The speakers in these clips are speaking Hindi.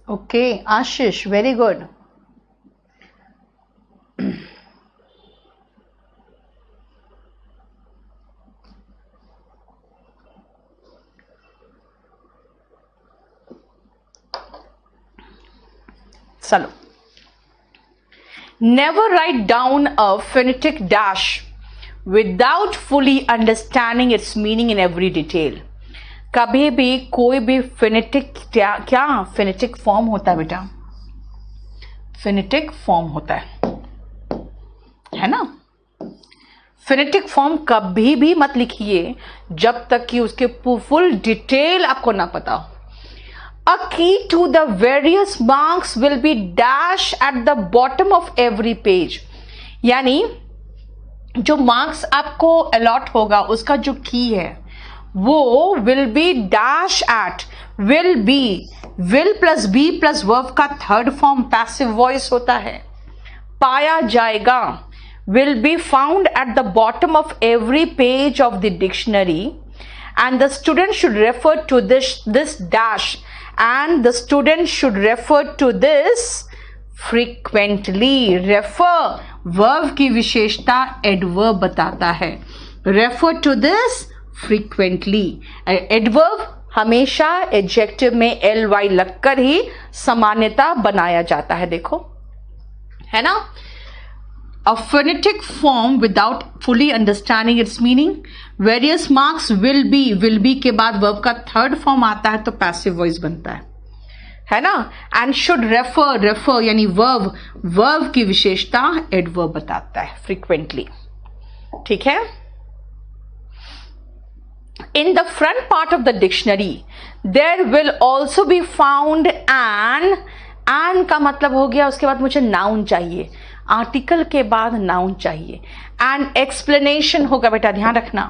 Okay, Ashish, very good. चलो, never write down a phonetic dash without fully understanding its meaning in every detail. कभी भी कोई भी फिनेटिक क्या फिनेटिक फॉर्म होता है बेटा, फिनेटिक फॉर्म होता है ना। फिनेटिक फॉर्म कभी भी मत लिखिए जब तक कि उसके फुल डिटेल आपको ना पता हो। A key to the various marks will be dash at the bottom of every page. यानी जो मार्क्स आपको अलॉट होगा उसका जो की है वो will be dash at, will be, will plus be plus verb का थर्ड फॉर्म पैसिव वॉइस होता है, पाया जाएगा, will be found at the bottom of every page of the dictionary, and the student should refer to this dash, and the student should refer to this frequently. refer verb की विशेषता adverb बताता है, refer to this frequently. adverb हमेशा adjective में ly लगकर ही सामान्यता बनाया जाता है, देखो है ना। A phonetic form without fully understanding its meaning. Various marks will be के बाद verb का थर्ड फॉर्म आता है तो passive voice बनता है ना। And should refer यानी verb की विशेषता adverb बताता है frequently, ठीक है। In the front part of the dictionary there will also be found an का मतलब हो गया उसके बाद मुझे noun चाहिए, आर्टिकल के बाद नाउन चाहिए, एंड एक्सप्लेनेशन होगा बेटा, ध्यान रखना।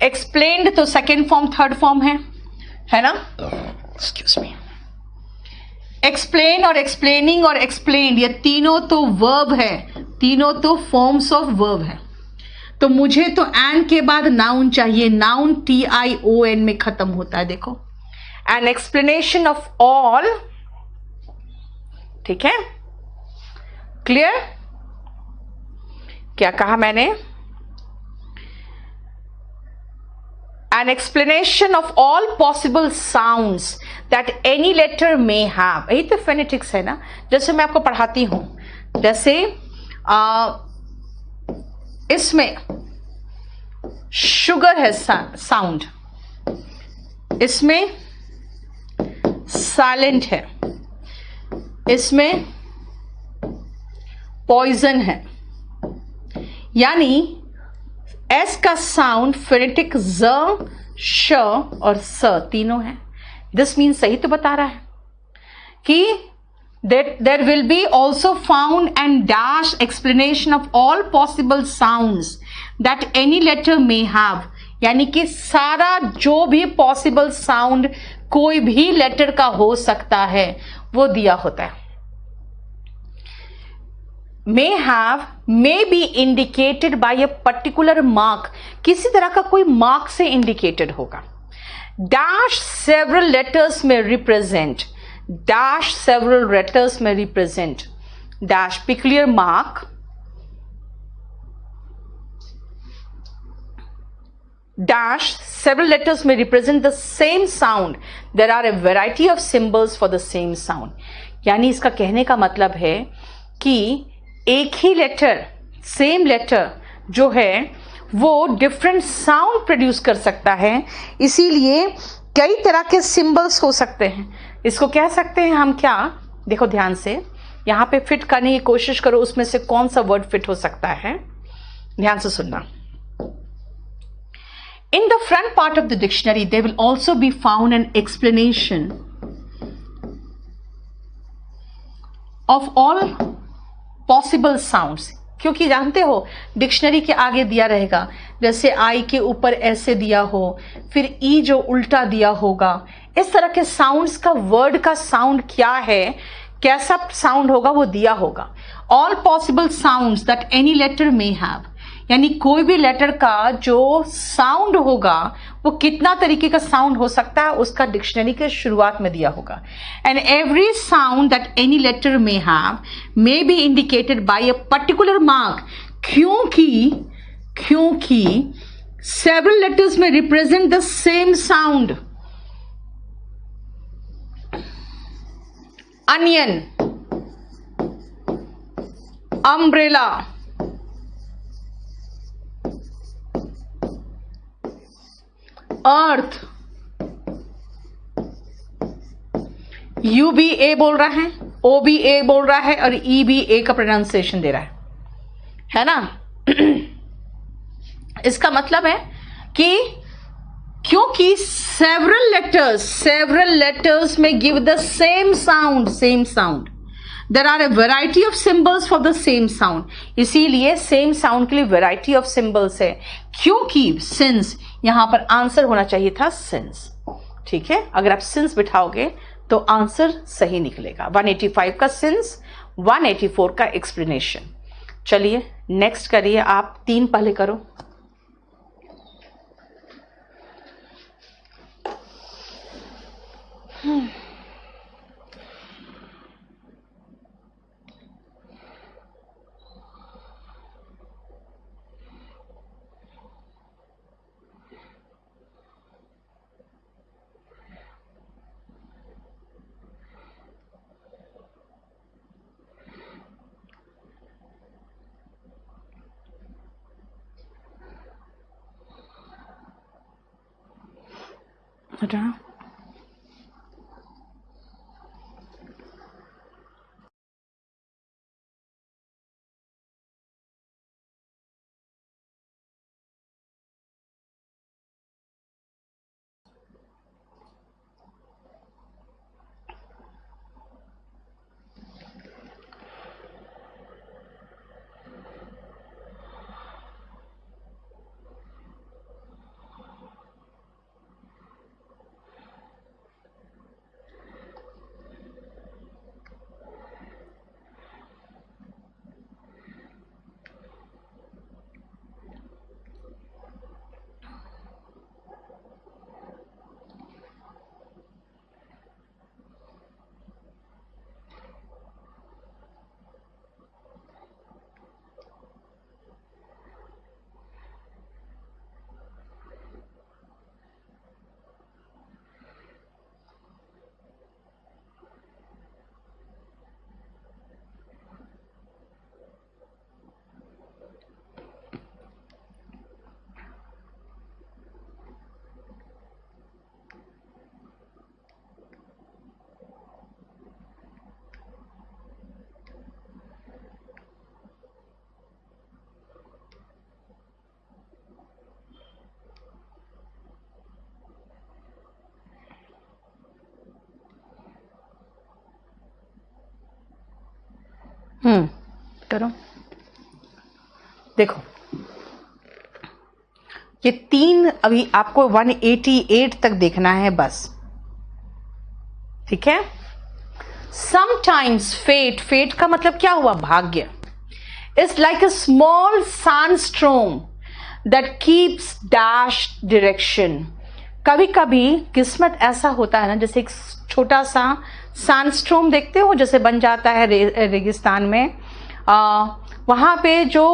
एक्सप्लेन्ड तो सेकेंड फॉर्म थर्ड फॉर्म है ना। एक्सक्यूज मी, एक्सप्लेन और एक्सप्लेनिंग और एक्सप्लेन्ड ये तीनों तो वर्ब है, तीनों तो फॉर्म्स ऑफ वर्ब है। तो मुझे तो एन के बाद नाउन चाहिए, नाउन TION में खत्म होता है, देखो। एन एक्सप्लेनेशन ऑफ ऑल, ठीक है, क्लियर। क्या कहा मैंने? An explanation of all possible sounds that any letter may have, यही तो फेनेटिक्स है ना। जैसे मैं आपको पढ़ाती हूं, जैसे इसमें शुगर है साउंड, इसमें साइलेंट है, इसमें पॉइजन है, यानी एस का साउंड फेनेटिक ज, श और स तीनों है। दिस मीन सही तो बता रहा है कि there will be also found and dash explanation of all possible sounds that any letter may have, यानी कि सारा जो भी पॉसिबल साउंड कोई भी लेटर का हो सकता है वो दिया होता है। may have, may be indicated by a particular mark, किसी तरह का कोई मार्क से इंडिकेटेड होगा। dash several letters may represent, dash several letters may represent, dash peculiar mark, dash several letters may represent the same sound, there are a variety of symbols for the same sound। यानी इसका कहने का मतलब है कि एक ही लेटर, सेम लेटर जो है वो डिफरेंट साउंड प्रोड्यूस कर सकता है, इसीलिए कई तरह के सिंबल्स हो सकते हैं। इसको कह सकते हैं हम क्या, देखो ध्यान से, यहां पे फिट करने की कोशिश करो, उसमें से कौन सा वर्ड फिट हो सकता है, ध्यान से सुनना। In the front part of the dictionary, there will also be found an explanation of all possible sounds. क्योंकि जानते हो डिक्शनरी के आगे दिया रहेगा, जैसे आई के ऊपर ऐसे दिया हो, फिर ई जो उल्टा दिया होगा, इस तरह के साउंड्स का, वर्ड का साउंड क्या है, कैसा साउंड होगा वो दिया होगा। All possible sounds that any letter may have, यानी कोई भी लेटर का जो साउंड होगा वो कितना तरीके का साउंड हो सकता है, उसका डिक्शनरी के शुरुआत में दिया होगा। And every sound that any letter may have may be indicated by a particular mark, क्योंकि several letters may represent the same sound. Onion, umbrella, earth, U भी ए बोल रहा है, ओ भी ए बोल रहा है और ई भी ए का प्रोनाउंसिएशन दे रहा है ना। इसका मतलब है कि क्योंकि several letters may give the same sound, there are a variety of symbols for the same sound, इसीलिए सेम साउंड के लिए वेराइटी ऑफ सिंबल्स है। क्योंकि सिंस, यहां पर आंसर होना चाहिए था सिंस, ठीक है। अगर आप सिंस बिठाओगे तो आंसर सही निकलेगा। 185 का सिंस, 184 का एक्सप्लेनेशन। चलिए नेक्स्ट करिए आप, 3 पहले करो। हटा, करो। देखो ये 3 अभी आपको 188 तक देखना है बस, ठीक है। समटाइम्स फेट का मतलब क्या हुआ, भाग्य, is like a small sandstorm that keeps dash direction. कभी कभी किस्मत ऐसा होता है ना, जैसे एक छोटा सा सनस्ट्रोम देखते हो जैसे बन जाता है रेगिस्तान में, वहां पे जो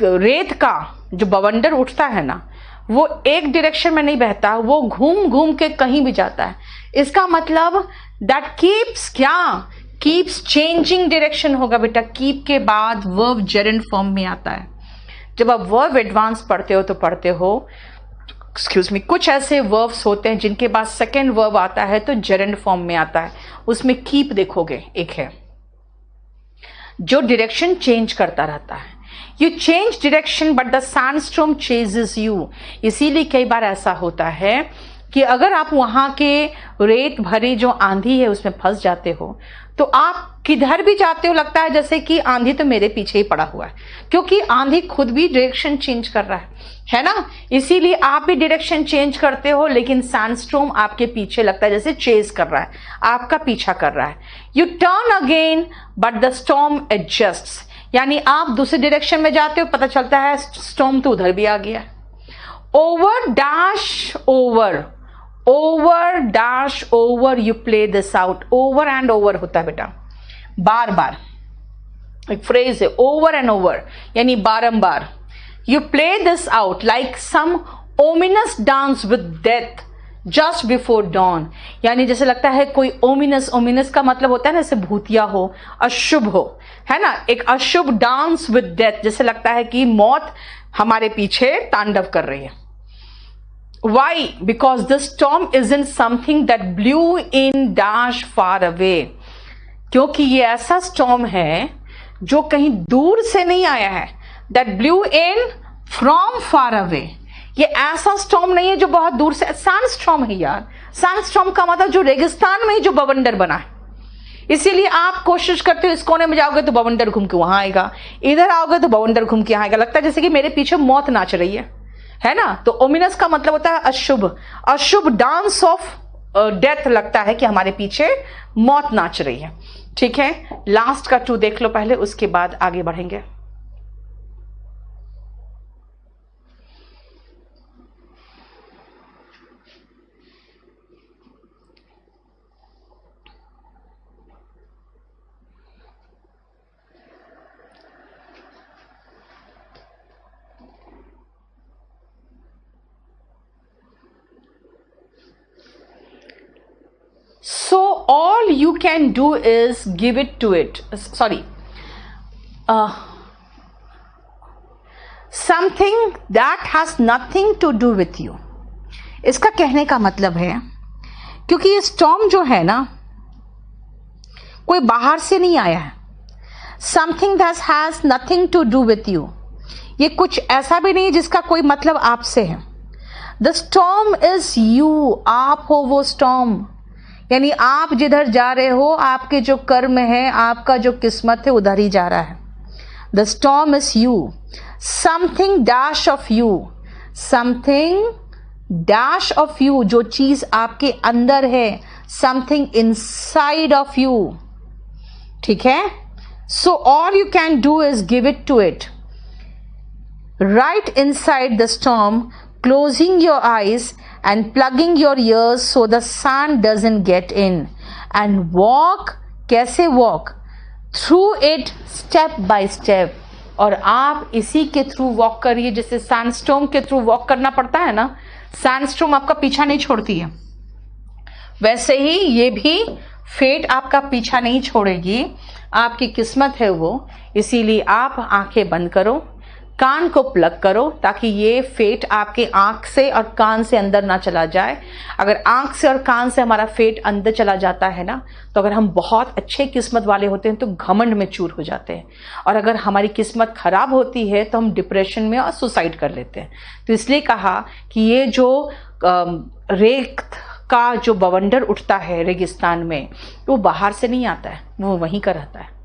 रेत का जो बवंडर उठता है ना, वो एक डायरेक्शन में नहीं बहता, वो घूम घूम के कहीं भी जाता है। इसका मतलब दैट कीप्स क्या, कीप्स चेंजिंग डायरेक्शन होगा बेटा, कीप के बाद वर्ब जेरेंड फॉर्म में आता है। जब आप वर्ब एडवांस पढ़ते हो तो पढ़ते हो, एक्सक्यूज मी, कुछ ऐसे वर्ब्स होते हैं जिनके बाद सेकेंड वर्ब आता है तो जेरेंड फॉर्म में आता है, उसमें कीप देखोगे एक है जो डायरेक्शन चेंज करता रहता है। You change direction but the sandstorm ceases you. इसीलिए कई बार ऐसा होता है कि अगर आप वहां के रेत भरी जो आंधी है उसमें फंस जाते हो तो आप किधर भी जाते हो लगता है जैसे कि आंधी तो मेरे पीछे ही पड़ा हुआ है, क्योंकि आंधी खुद भी डायरेक्शन चेंज कर रहा है ना। इसीलिए आप भी डायरेक्शन चेंज करते हो लेकिन सैंडस्टॉर्म आपके पीछे लगता है जैसे चेज कर रहा है, आपका पीछा कर रहा है। You turn again but the storm adjusts, यानी आप दूसरे डायरेक्शन में जाते हो, पता चलता है स्टॉर्म तो उधर भी आ गया। Over dash over, over dash over, you play this out. Over and over होता है बेटा, बार बार एक फ्रेज है, ओवर एंड ओवर यानी बारंबार। You play this out like some ominous dance with death just before dawn, यानी जैसे लगता है कोई ओमिनस, ओमिनस का मतलब होता है ना जैसे भूतिया हो, अशुभ हो, है ना, एक अशुभ डांस विद डेथ, जैसे लगता है कि मौत हमारे पीछे तांडव कर रही है। Why? Because the storm isn't something that blew in dash far away. क्योंकि ये ऐसा स्टॉर्म है जो कहीं दूर से नहीं आया है, that blew in from far away. ये ऐसा स्टॉर्म नहीं है जो बहुत दूर से, सैंडस्टॉर्म है यार। सैंडस्टॉर्म का मतलब जो रेगिस्तान में ही जो बवंडर बना है, इसीलिए आप कोशिश करते हो इस कोने में जाओगे तो बवंडर घूम के वहां आएगा, इधर आओगे तो बवंडर घूम के आएगा, लगता है जैसे कि मेरे पीछे मौत नाच रही है ना। तो ओमिनस का मतलब होता है अशुभ, अशुभ डांस ऑफ डेथ, लगता है कि हमारे पीछे मौत नाच रही है। ठीक है, लास्ट का 2 देख लो पहले, उसके बाद आगे बढ़ेंगे। So all you can do is give it to it. Sorry. Something that has nothing to do with you. इसका कहने का मतलब है, क्योंकि ये स्टॉर्म जो है ना कोई बाहर से नहीं आया है। Something that has nothing to do with you. ये कुछ ऐसा भी नहीं जिसका कोई मतलब आपसे है। The storm is you. आप हो वो स्टॉर्म, यानी आप जिधर जा रहे हो, आपके जो कर्म है, आपका जो किस्मत है उधर ही जा रहा है। The storm is you. Something dash of you, something dash of you, जो चीज आपके अंदर है, समथिंग इनसाइड ऑफ यू। ठीक है, so all you can do is give it to it. Right inside the storm, closing your eyes and plugging your ears so the sun doesn't get in, and walk, कैसे walk, through it step by step। और आप इसी के थ्रू वॉक करिए, जैसे सैंडस्टॉर्म के थ्रू वॉक करना पड़ता है ना, सैंडस्टॉर्म आपका पीछा नहीं छोड़ती है, वैसे ही ये भी फेट आपका पीछा नहीं छोड़ेगी, आपकी किस्मत है वो। इसीलिए आप आंखें बंद करो, कान को प्लग करो, ताकि ये फेट आपके आंख से और कान से अंदर ना चला जाए। अगर आंख से और कान से हमारा फेट अंदर चला जाता है ना, तो अगर हम बहुत अच्छे किस्मत वाले होते हैं तो घमंड में चूर हो जाते हैं, और अगर हमारी किस्मत खराब होती है तो हम डिप्रेशन में और सुसाइड कर लेते हैं। तो इसलिए कहा कि ये जो रेत का जो बवंडर उठता है रेगिस्तान में, वो बाहर से नहीं आता है, वो वहीं का रहता है।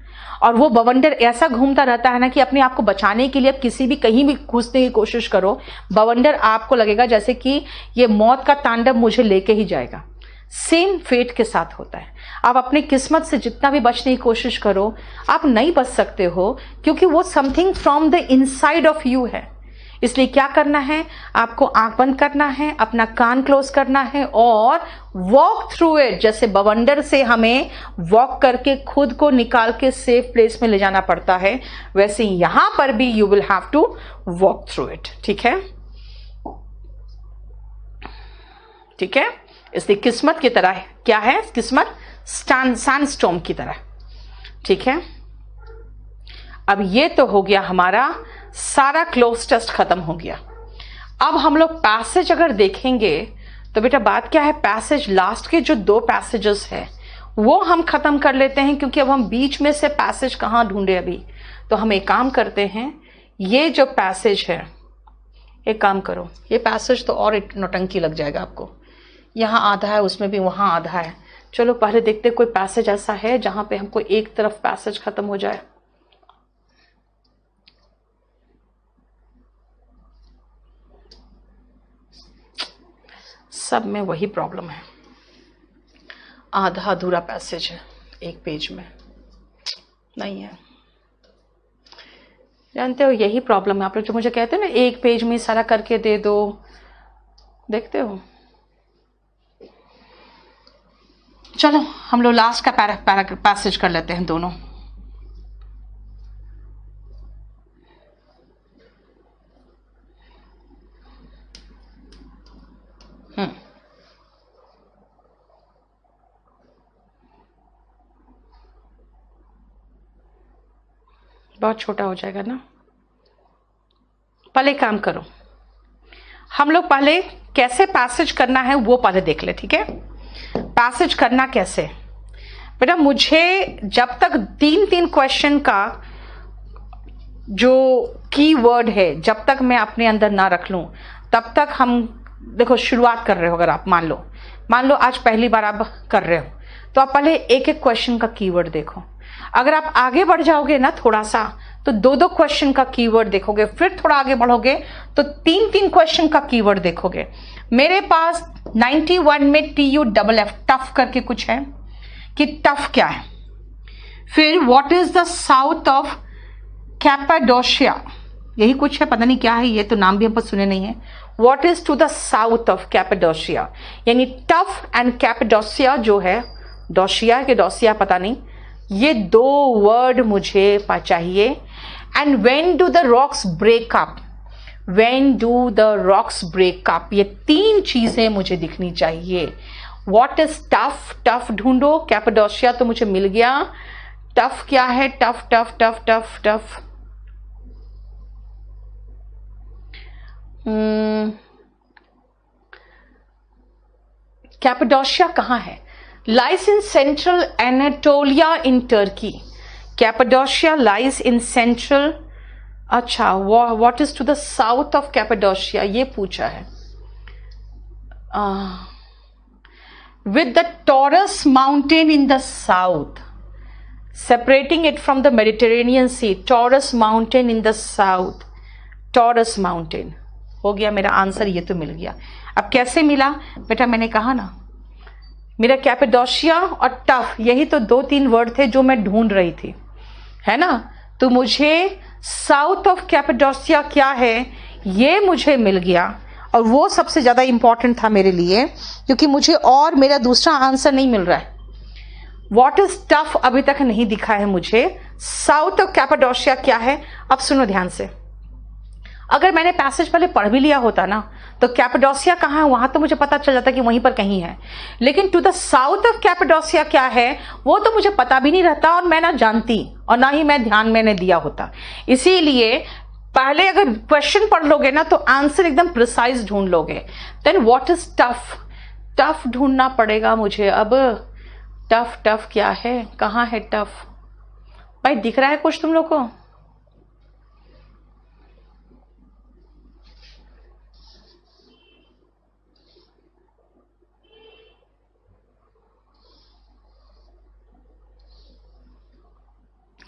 और वो बवंडर ऐसा घूमता रहता है ना कि अपने आप को बचाने के लिए आप किसी भी कहीं भी घुसने की कोशिश करो, बवंडर आपको लगेगा जैसे कि ये मौत का तांडव मुझे लेके ही जाएगा। सेम फेट के साथ होता है। आप अपनी किस्मत से जितना भी बचने की कोशिश करो, आप नहीं बच सकते हो, क्योंकि वो something from the inside of you है। इसलिए क्या करना है, आपको आंख बंद करना है, अपना कान क्लोज करना है और वॉक थ्रू इट। जैसे बवंडर से हमें वॉक करके खुद को निकाल के सेफ प्लेस में ले जाना पड़ता है, वैसे यहां पर भी you will have to walk through it. ठीक है, ठीक है। इसलिए किस्मत की तरह क्या है, किस्मत सैंडस्टॉर्म की तरह। ठीक है, अब ये तो हो गया हमारा सारा क्लोज टेस्ट खत्म हो गया। अब हम लोग पैसेज अगर देखेंगे तो बेटा बात क्या है, पैसेज लास्ट के जो 2 पैसेजेस है वो हम खत्म कर लेते हैं, क्योंकि अब हम बीच में से पैसेज कहाँ ढूंढे अभी। तो हम एक काम करते हैं, ये जो पैसेज है, एक काम करो, ये पैसेज तो और एक नौटंकी लग जाएगा आपको, यहाँ आधा है उसमें भी वहाँ आधा है। चलो पहले देखते कोई पैसेज ऐसा है जहाँ पे हमको एक तरफ पैसेज खत्म हो जाए। सब में वही प्रॉब्लम है, आधा अधूरा पैसेज है एक पेज में, नहीं है। जानते हो यही प्रॉब्लम है, आप लोग जो मुझे कहते हो ना एक पेज में सारा करके दे दो, देखते हो। चलो हम लोग लास्ट का पैसेज कर लेते हैं दोनों। बहुत छोटा हो जाएगा ना। पहले काम करो, हम लोग पहले कैसे पैसेज करना है वो पहले देख ले, ठीक है। पैसेज करना कैसे बेटा, मुझे जब तक 3-3 क्वेश्चन का जो की वर्ड है जब तक मैं अपने अंदर ना रख लूं तब तक हम देखो शुरुआत कर रहे हो। अगर आप मान लो आज पहली बार आप कर रहे हो तो आप पहले एक एक क्वेश्चन का कीवर्ड देखो। अगर आप आगे बढ़ जाओगे ना थोड़ा सा तो 2-2 क्वेश्चन का कीवर्ड देखोगे, फिर थोड़ा आगे बढ़ोगे तो 3-3 क्वेश्चन का कीवर्ड देखोगे। मेरे पास 91 में TUFF टफ करके कुछ है कि टफ क्या है, फिर what is the south of Cappadocia, यही कुछ है, पता नहीं क्या है ये, तो नाम भी हम पर सुने नहीं है। What is to the south of Cappadocia, यानी टफ एंड कैपाडोशिया जो है, डोशिया के डोसिया पता नहीं, ये 2 वर्ड मुझे चाहिए। And when do the rocks break up, when do the rocks break up, ये 3 चीजें मुझे दिखनी चाहिए। व्हाट इज टफ, टफ ढूंढो, कैपाडोशिया तो मुझे मिल गया, टफ क्या है, tough tough tough tough tough Cappadocia कहाँ है, lies in central Anatolia in Turkey. Cappadocia lies in central, अच्छा what is to the south of Cappadocia ये पूछा है। With the Taurus mountain in the south, separating it from the Mediterranean Sea, Taurus mountain in the south, Taurus mountain हो गया मेरा आंसर, ये तो मिल गया। अब कैसे मिला बेटा, मैंने कहा ना मेरा कैपाडोशिया और टफ यही तो 2-3 वर्ड थे जो मैं ढूंढ रही थी, है ना। तो मुझे साउथ ऑफ कैपाडोशिया क्या है ये मुझे मिल गया, और वो सबसे ज्यादा इंपॉर्टेंट था मेरे लिए, क्योंकि मुझे और मेरा दूसरा आंसर नहीं मिल रहा है। व्हाट इज टफ अभी तक नहीं दिखा है मुझे, साउथ ऑफ कैपाडोशिया क्या है। अब सुनो ध्यान से, अगर मैंने पैसेज पहले पढ़ भी लिया होता ना तो कैपाडोशिया कहाँ है वहां तो मुझे पता चल जाता कि वहीं पर कहीं है, लेकिन टू द साउथ ऑफ कैपाडोशिया क्या है वो तो मुझे पता भी नहीं रहता, और मैं ना जानती और ना ही मैं ध्यान मैंने दिया होता। इसीलिए पहले अगर क्वेश्चन पढ़ लोगे ना तो आंसर एकदम प्रिसाइज ढूंढ लोगे। Then what is tough, tough ढूंढना पड़ेगा मुझे। अब टफ टफ क्या है, कहाँ है टफ भाई, दिख रहा है कुछ तुम लोग को?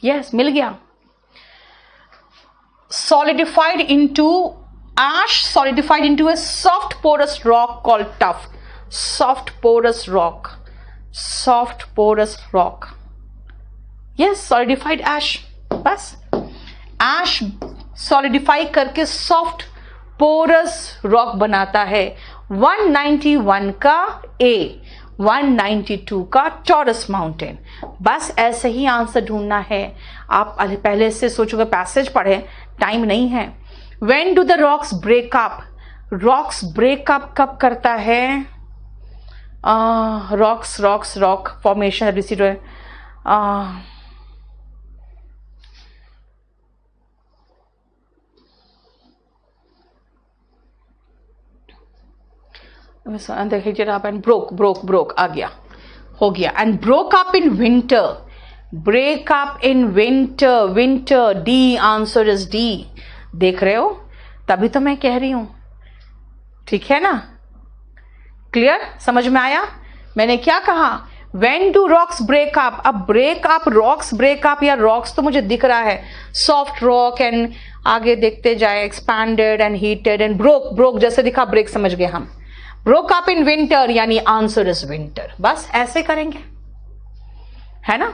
यस मिल गया। solidified into ash, solidified into a soft porous rock called tuff, soft porous rock, soft porous rock, yes solidified ash, बस ash solidify करके soft porous rock बनाता है। 191 का A, 192 का टॉरस माउंटेन, बस ऐसे ही आंसर ढूंढना है। आप पहले से सोचोगे पैसेज पढ़े, टाइम नहीं है। When do the rocks break up, rocks break up कब करता है? Rocks rocks rock formation and they heated up and broke आ गया, हो गया. And broke up in winter. Break up in winter. D, answer is D. देख रहे हो, तभी तो मैं कह रही हूं. ठीक है ना, क्लियर, समझ में आया मैंने क्या कहा. When do rocks break up? अब break up, rocks break up, या rocks तो मुझे दिख रहा है, soft rock and आगे देखते जाए, expanded and heated and broke जैसे दिखा, break समझ गए हम. broke up in winter यानी आंसर is winter. बस ऐसे करेंगे, है ना.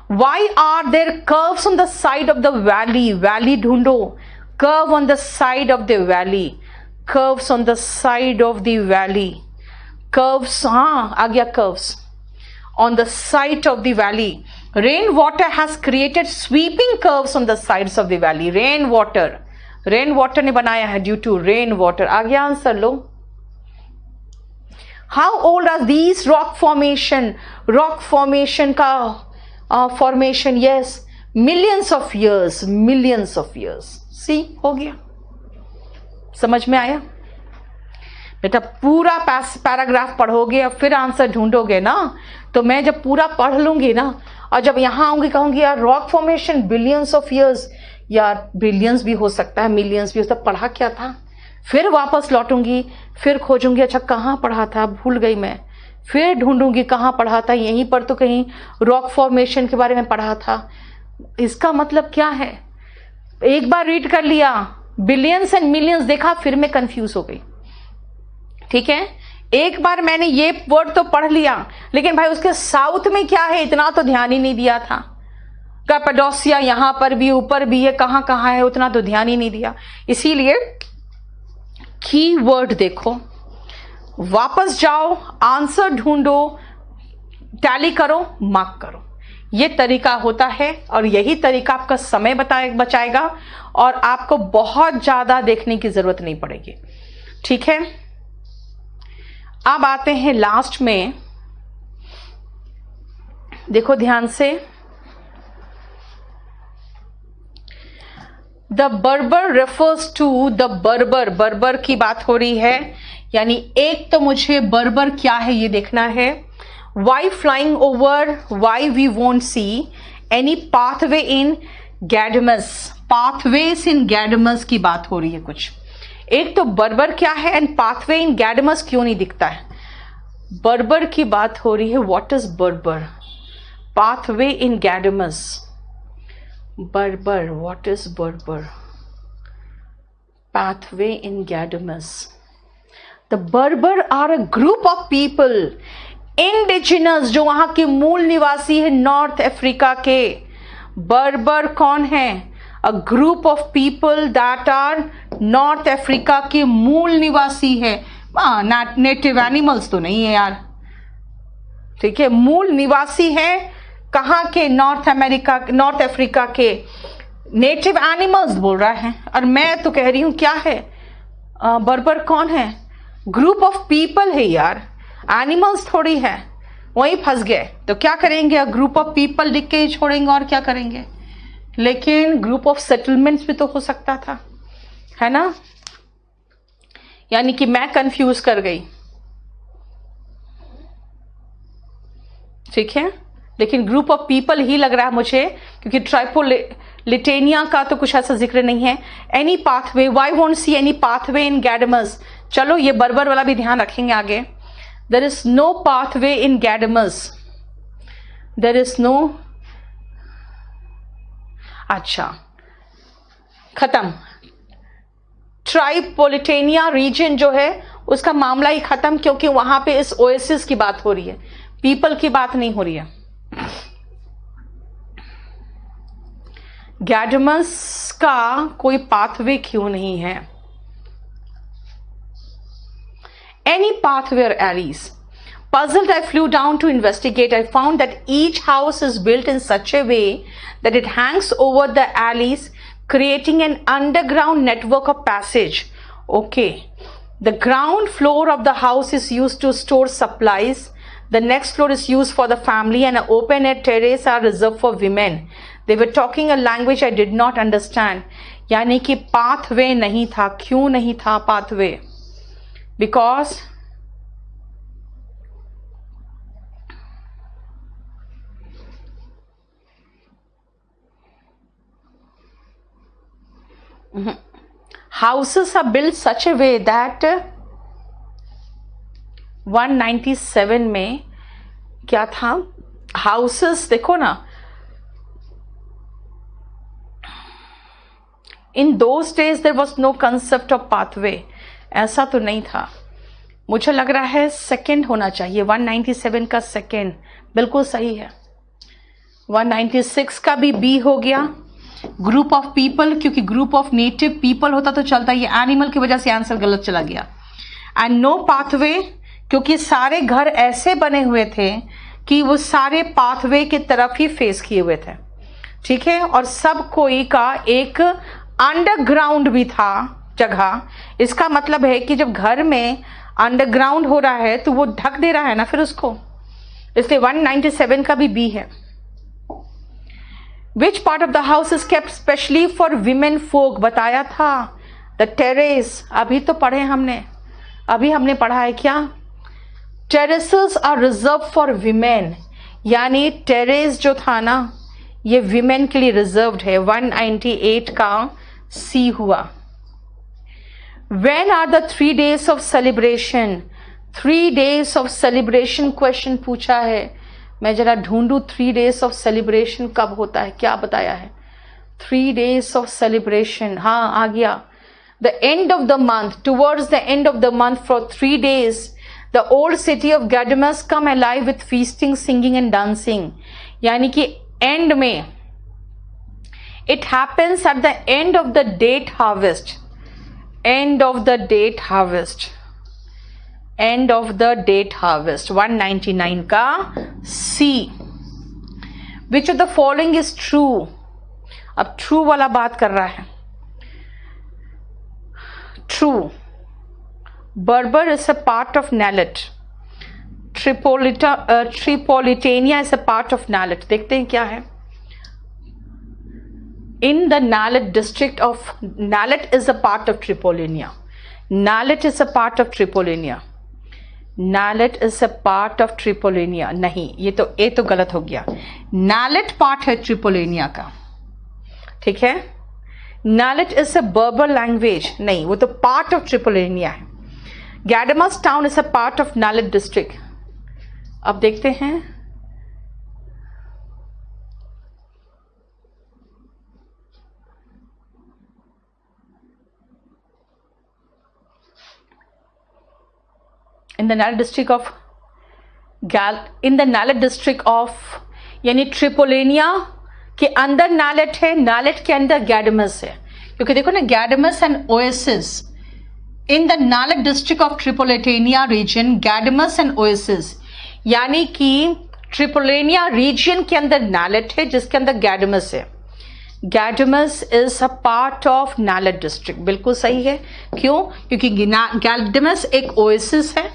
why are there curves on the side of the valley ढूंढो. curve on the side of the valley, curves on the side of the valley, curves, हाँ आ गया curves on the side of the valley. rain water has created sweeping curves on the sides of the valley. rain water ने बनाया है due to rain water. आ गया answer, low. How old are these rock formation का formation? Yes, millions of years. See, हो गया, समझ में आया बेटा. पूरा पैराग्राफ पढ़ोगे और फिर आंसर ढूंढोगे ना, तो मैं जब पूरा पढ़ लूंगी ना और जब यहां आऊंगी कहूंगी यार rock formation billions of years, यार बिलियंस भी हो सकता है, मिलियंस भी हो सकता है, पढ़ा क्या था. फिर वापस लौटूंगी, फिर खोजूंगी, अच्छा कहाँ पढ़ा था, भूल गई मैं. फिर ढूंढूंगी कहाँ पढ़ा था, यहीं पर तो कहीं रॉक फॉर्मेशन के बारे में पढ़ा था. इसका मतलब क्या है, एक बार रीड कर लिया, बिलियंस एंड मिलियंस देखा, फिर मैं कंफ्यूज हो गई. ठीक है, एक बार मैंने ये वर्ड तो पढ़ लिया, लेकिन भाई उसके साउथ में क्या है इतना तो ध्यान ही नहीं दिया था. कैपाडोसिया यहां पर भी, ऊपर भी है, कहां कहां है उतना तो ध्यान ही नहीं दिया. इसीलिए की वर्ड देखो, वापस जाओ, आंसर ढूंढो, टैली करो, मार्क करो. ये तरीका होता है और यही तरीका आपका समय बचाएगा और आपको बहुत ज्यादा देखने की जरूरत नहीं पड़ेगी. ठीक है, अब आते हैं लास्ट में, देखो ध्यान से. द बर्बर रेफर्स टू द बर्बर की बात हो रही है, यानी एक तो मुझे बर्बर क्या है ये देखना है. Why flying over, why we won't see any pathway in Ghadames. Pathways in Ghadames की बात हो रही है कुछ. एक तो बर्बर क्या है एंड पाथवे इन गैडमस क्यों नहीं दिखता है. बर्बर की बात हो रही है. What is Berber, pathway in Ghadames. Berber, what is Berber? Pathway in Gadamus. The Berber are a group of people, indigenous, जो वहां के मूल निवासी है नॉर्थ अफ्रीका के. बर्बर कौन है? A group of people that are north Africa के मूल निवासी है. नेटिव एनिमल्स तो नहीं है यार, ठीक है, मूल निवासी है. कहाँ के? नॉर्थ अफ्रीका के. नेटिव एनिमल्स बोल रहा है और मैं तो कह रही हूं क्या है, बर्बर कौन है? ग्रुप ऑफ पीपल है यार, एनिमल्स थोड़ी है. वहीं फंस गए. तो क्या करेंगे, ग्रुप ऑफ पीपल लिख के ही छोड़ेंगे और क्या करेंगे. लेकिन ग्रुप ऑफ सेटलमेंट्स भी तो हो सकता था, है ना. यानी कि मैं कंफ्यूज कर गई. ठीक है, लेकिन ग्रुप ऑफ पीपल ही लग रहा है मुझे, क्योंकि ट्राइपोलिटेनिया का तो कुछ ऐसा जिक्र नहीं है. Any pathway, why won't see any pathway in Ghadames. चलो ये बर्बर वाला भी ध्यान रखेंगे आगे. There is no pathway in Ghadames. There is no, अच्छा खत्म. ट्राइपोलिटेनिया रीजन जो है उसका मामला ही खत्म, क्योंकि वहां पे इस ओएसिस की बात हो रही है, पीपल की बात नहीं हो रही है. गैडमस का कोई पाथवे क्यों नहीं है? Any pathway or alleys. Puzzled, I flew down to investigate. I found that each house is built in such a way that it hangs over the alleys, creating an underground network of passage. Okay. The ground floor of the house is used to store supplies. The next floor is used for the family, and an open air terrace are reserved for women. They were talking a language I did not understand. यानी कि pathway नहीं था. क्यों नहीं था pathway? Because Houses are built such a way that 197 में क्या था, हाउसेस देखो ना, in those days there was no concept of pathway, ऐसा तो नहीं था। मुझे लग रहा है सेकंड होना चाहिए, 197 का सेकंड बिल्कुल सही है। 196 का भी बी हो गया, ग्रुप ऑफ पीपल, क्योंकि ग्रुप ऑफ नेटिव पीपल होता तो चलता, ये एनिमल की वजह से आंसर गलत चला गया। एंड नो पाथवे, क्योंकि सारे घर ऐसे बने हुए थे कि वो सारे पाथवे की तरफ ही फेस किए हुए थे, ठीक है, और सब कोई का एक अंडरग्राउंड भी था जगह। इसका मतलब है कि जब घर में अंडरग्राउंड हो रहा है तो वो ढक दे रहा है ना फिर उसको, इसलिए 197 का भी बी है। Which part of the house is kept specially for women folk, बताया था, द टेरेस, अभी तो पढ़े हमने, अभी हमने पढ़ा है क्या, terraces are reserve for women, यानी टेरेस जो था ना ये विमेन के लिए रिजर्व्ड है। 198 का सी हुआ। When are the 3 days of celebration? 3 days of celebration question पूछा है, मैं जरा ढूंढूं 3 days of celebration कब होता है, क्या बताया है 3 days of celebration, हाँ आ गया, the end of the month, towards the end of the month for 3 days the old city of Gadamus come alive with feasting, singing and dancing, यानी कि एंड में, it happens at the end of the date harvest, end of the date harvest, end of the date harvest, 199 का C। Which of the following is true? अब true वाला बात कर रहा है। True, Berber is a part of Nalet, Tripolitania is a part of Nalet। देखते हैं क्या है। In the Nalet district of, Nalet is a part of Tripolinia, Nalet is a part of Tripolinia, Nalet is a part of Tripolinia, नहीं, ये तो गलत हो गया, Nalet पार्ट है ट्रिपोलिनिया का, ठीक है। Nalet is a Berber language, नहीं, वो तो पार्ट ऑफ ट्रिपोलिनिया है। Gadamus town is a part of Nalet district। अब देखते हैं, in the Nalet district of in the Nalet district of, यानी ट्रिपोलिनिया के अंदर नालेट है, नालेट के अंदर गैडमस है, क्योंकि देखो ना Ghadames and oasis, in the Nalut district of Tripolitania region Ghadames and oasis, यानी कि ट्रिपोलिनिया रीजन के अंदर नालेट है जिसके अंदर गैडमस है। गैडमस इज अ पार्ट ऑफ नालेट डिस्ट्रिक्ट, बिल्कुल सही है। क्यों? क्योंकि गैडमस एक ओएसिस है,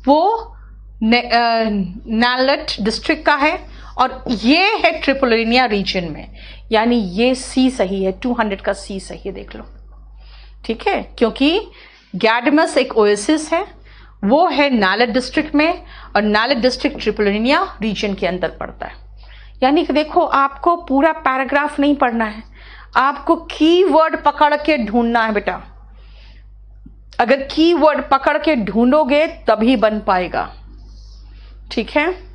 वो नालेट डिस्ट्रिक्ट का है, और ये है ट्रिपोलिनिया रीजन में, यानी ये सी सही है, 200 का सी सही है, देख लो, ठीक है। क्योंकि गैडमस एक ओएसिस है, वो है नालेट डिस्ट्रिक्ट में, और नालेट डिस्ट्रिक्ट ट्रिपोलिनिया रीजन के अंदर पड़ता है। यानी कि देखो आपको पूरा पैराग्राफ नहीं पढ़ना है, आपको कीवर्ड पकड़ के ढूंढना है बेटा। अगर कीवर्ड पकड़ के ढूंढोगे तभी बन पाएगा, ठीक है।